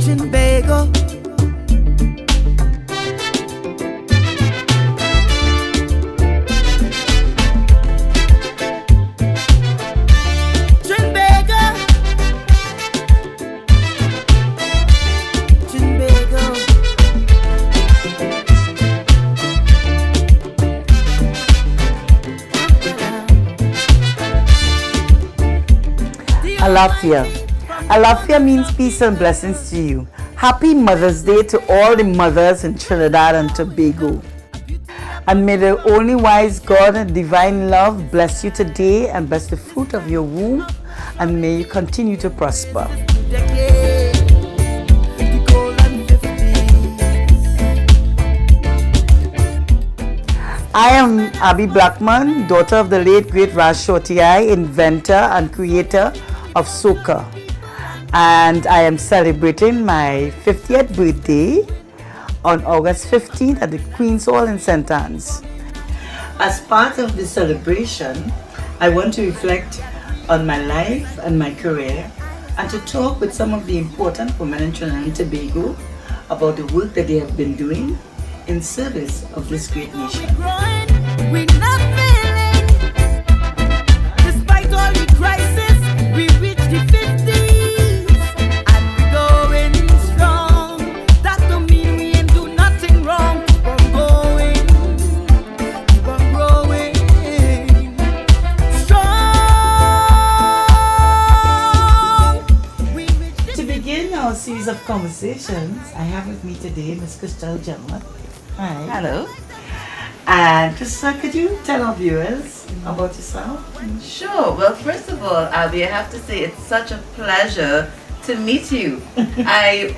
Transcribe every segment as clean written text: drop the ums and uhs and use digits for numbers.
Tobago. Alafia. Alafia means peace and blessings to you. Happy Mother's Day to all the mothers in Trinidad and Tobago. And may the only wise God and divine love bless you today and bless the fruit of your womb, and may you continue to prosper. I am Abbi Blackman, daughter of the late great Raj Shortiai, inventor and creator of soca, and I am celebrating my 50th birthday on August 15th at the Queen's Hall in St. Anne's. As part of the celebration, I want to reflect on my life and my career, and to talk with some of the important women in Trinidad and Tobago about the work that they have been doing in service of this great nation. We're not failing. Despite all the crisis, we reached the 50s and we're going strong. That don't mean we ain't do nothing wrong. Keep on going, keep on growing strong. To begin our series of conversations, I have with me today Ms. Christalle Gemon. Hi. Hello. And Christalle, could you tell our viewers about yourself? Sure. Well, first of all, Abby, I have to say it's such a pleasure to meet you.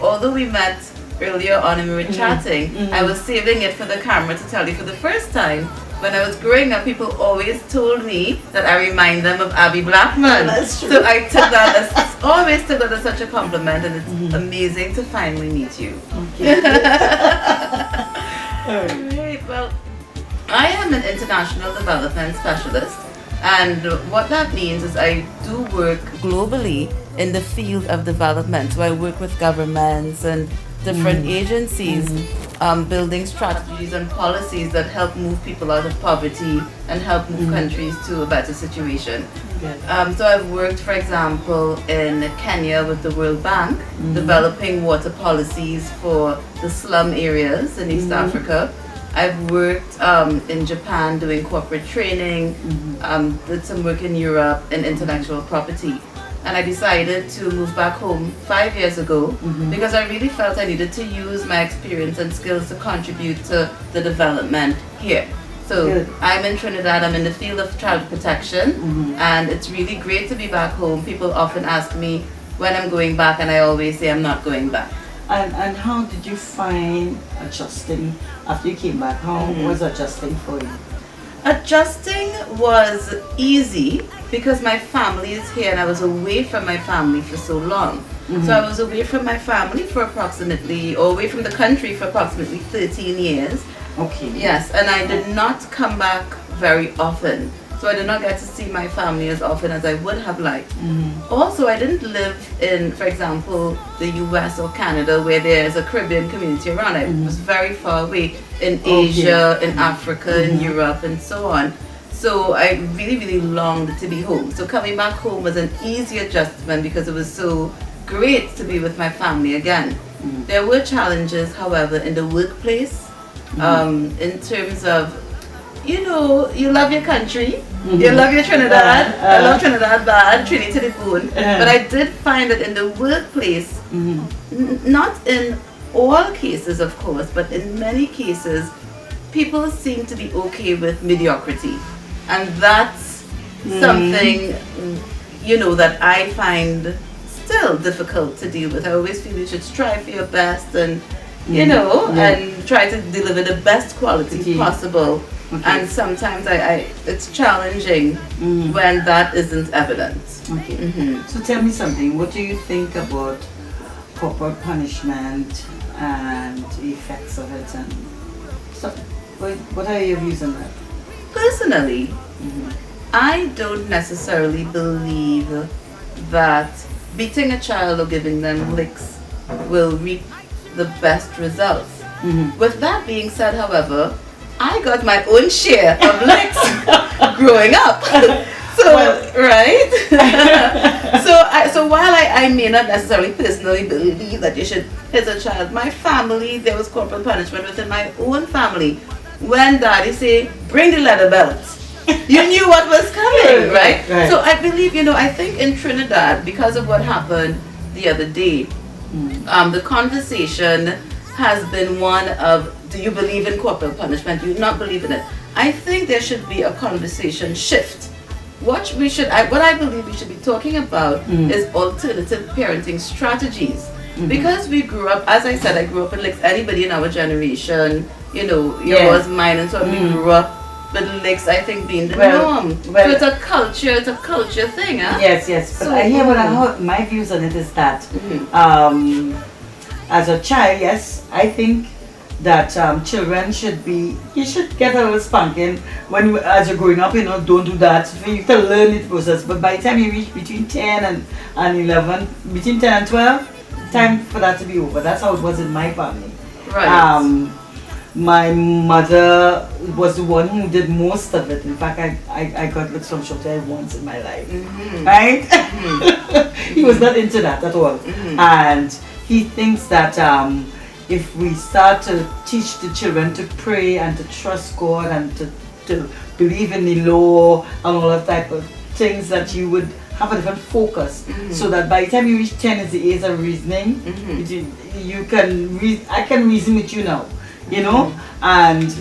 Although we met earlier on and we were chatting, I was saving it for the camera to tell you for the first time. When I was growing up, people always told me that I remind them of Abbi Blackman. That's true. So I took that always took that as such a compliment, and it's amazing to finally meet you. Okay. Alright, well, I am an international development specialist, and what that means is I do work globally in the field of development. So I work with governments and different agencies, building strategies and policies that help move people out of poverty and help move countries to a better situation. So I've worked, for example, in Kenya with the World Bank, developing water policies for the slum areas in East Africa. I've worked in Japan doing corporate training, did some work in Europe in intellectual property. And I decided to move back home 5 years ago because I really felt I needed to use my experience and skills to contribute to the development here. So I'm in Trinidad, I'm in the field of child protection, and it's really great to be back home. People often ask me when I'm going back, and I always say I'm not going back. And how did you find adjusting after you came back? How was adjusting for you? Adjusting was easy because my family is here and I was away from my family for so long. So I was away from my family for away from the country for approximately 13 years. Okay. Yes, and I did not come back very often. So I did not get to see my family as often as I would have liked. Also, I didn't live in, for example, the US or Canada where there's a Caribbean community around. I was very far away in Asia, in Africa, in Europe, and so on. So I really, really longed to be home. So coming back home was an easy adjustment because it was so great to be with my family again. There were challenges, however, in the workplace, in terms of, you know, you love your country, you love your Trinidad. I love Trinidad bad, Trinity to the bone. But I did find that in the workplace, not in all cases, of course, but in many cases, people seem to be okay with mediocrity. And that's something, you know, that I find still difficult to deal with. I always feel you should strive for your best and, you know, and try to deliver the best quality possible. And sometimes it's challenging when that isn't evident. So tell me something. What do you think about corporal punishment and the effects of it? And so, what are your views on that? Personally, I don't necessarily believe that beating a child or giving them licks will reap the best results. With that being said, however, I got my own share of licks growing up. So, right? so while I may not necessarily personally believe that you should hit a child, my family, there was corporal punishment within my own family. When daddy say, bring the leather belt, you knew what was coming, right? So I believe, I think in Trinidad, because of what happened the other day, the conversation has been one of, do you believe in corporal punishment? Do you not believe in it? I think there should be a conversation shift. What I believe we should be talking about is alternative parenting strategies. Because we grew up, as I said, I grew up with licks. Anybody in our generation, yours, mine, and so on, we grew up with licks, I think, being the norm. So it's a culture thing, huh? Yes. But my views on it is that as a child, yes, I think that children you should get a little spanking as you're growing up, don't do that. For you to learn the process. But by the time you reach between 10 and 11, between 10 and 12, time for that to be over. That's how it was in my family. Right. My mother was the one who did most of it. In fact, I got licks from Shotai once in my life. Right? He was not into that at all. And he thinks that if we start to teach the children to pray and to trust God and to believe in the law and all that type of things, that you would have a different focus, so that by the time you reach 10 is the age of reasoning, I can reason with you now, and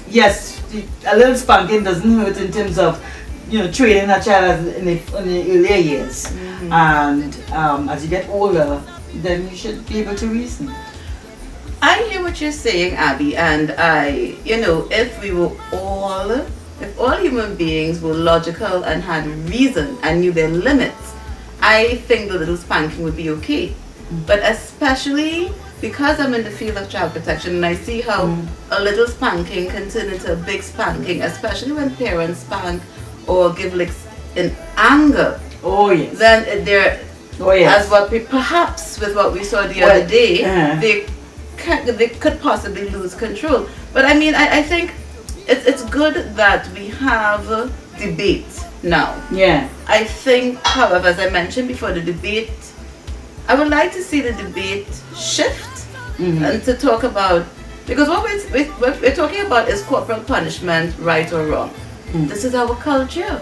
yes, a little spanking doesn't hurt in terms of training a child in the earlier years, and as you get older, then you should be able to reason. I hear what you're saying, Abby, and if all human beings were logical and had reason and knew their limits, I think the little spanking would be okay. But especially because I'm in the field of child protection and I see how a little spanking can turn into a big spanking, especially when parents spank or give licks in anger. Oh yes. Then as perhaps with what we saw the other day, they could possibly lose control. But I mean, I think it's good that we have debate now. Yeah. I think, however, as I mentioned before, the debate, I would like to see the debate shift and to talk about, because what we're talking about is corporal punishment, right or wrong. This is our culture.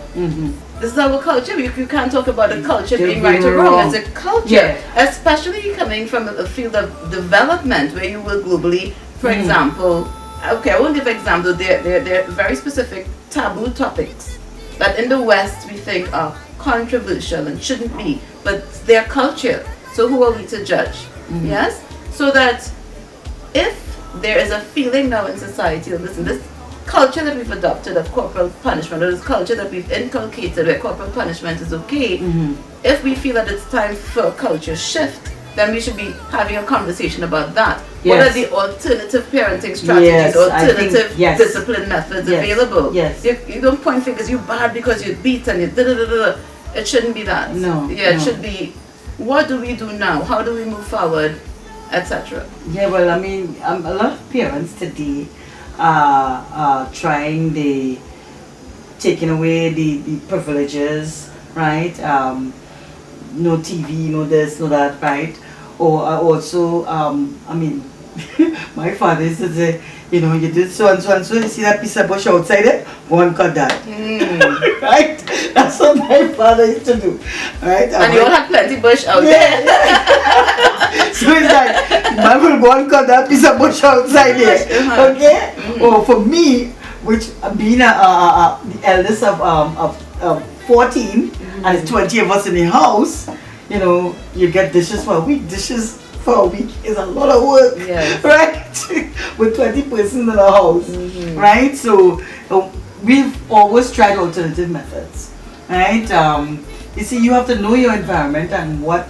This is our culture. You can't talk about a culture being right or wrong. It's a culture, especially coming from a field of development where you work globally. For example, okay, I won't give an example. They're very specific taboo topics that in the West we think are controversial and shouldn't be, but they're culture. So who are we to judge? Yes? So that if there is a feeling now in society, listen, this culture that we've adopted of corporal punishment, or this culture that we've inculcated where corporal punishment is okay, if we feel that it's time for a culture shift, then we should be having a conversation about that. What are the alternative parenting strategies, alternative discipline methods available? You don't point fingers, you bad because you beat and you da-da-da-da. It shouldn't be that. It should be, what do we do now? How do we move forward, etc. Yeah, well, I mean, a lot of parents today are trying taking away the privileges, right? No TV, no this, no that, right? Or also, I mean, my father used to say, you did so and so and so, you see that piece of bush outside there? Go and cut that. Right? That's what my father used to do. Right? And you all have plenty bush out there. So it's like, man will go and cut that piece of bush outside there. Okay? Or for me, which being the eldest of 14, and it's 20 of us in the house, you get dishes for a week. Dishes for a week is a lot of work, right? With 20 persons in the house, right? So we've always tried alternative methods, right? You see, you have to know your environment, and what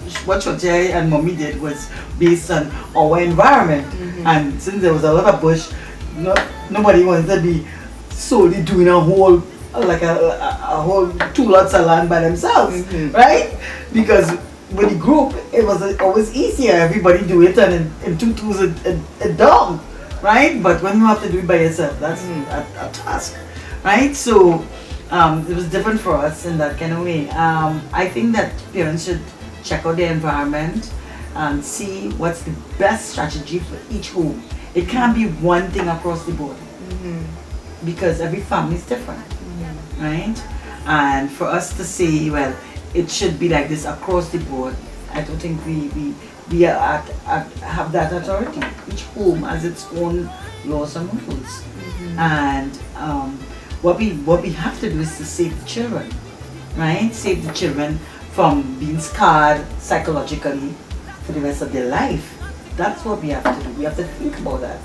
Shotai and Mommy did was based on our environment. And since there was a lot of bush, nobody wanted to be solely doing a whole like a whole 2 lots of land by themselves, Mhm. right? Because with the group, it was always easier. Everybody do it, and in 2 twos it done, right? But when you have to do it by yourself, that's a task, right? So it was different for us in that kind of way. I think that parents should check out their environment and see what's the best strategy for each home. It can't be one thing across the board because every family is different, right? And for us to say, well, it should be like this across the board, I don't think we are have that authority. Each home has its own laws and rules, and what we have to do is to save the children, right? Save the children from being scarred psychologically for the rest of their life. That's what we have to do. We have to think about that.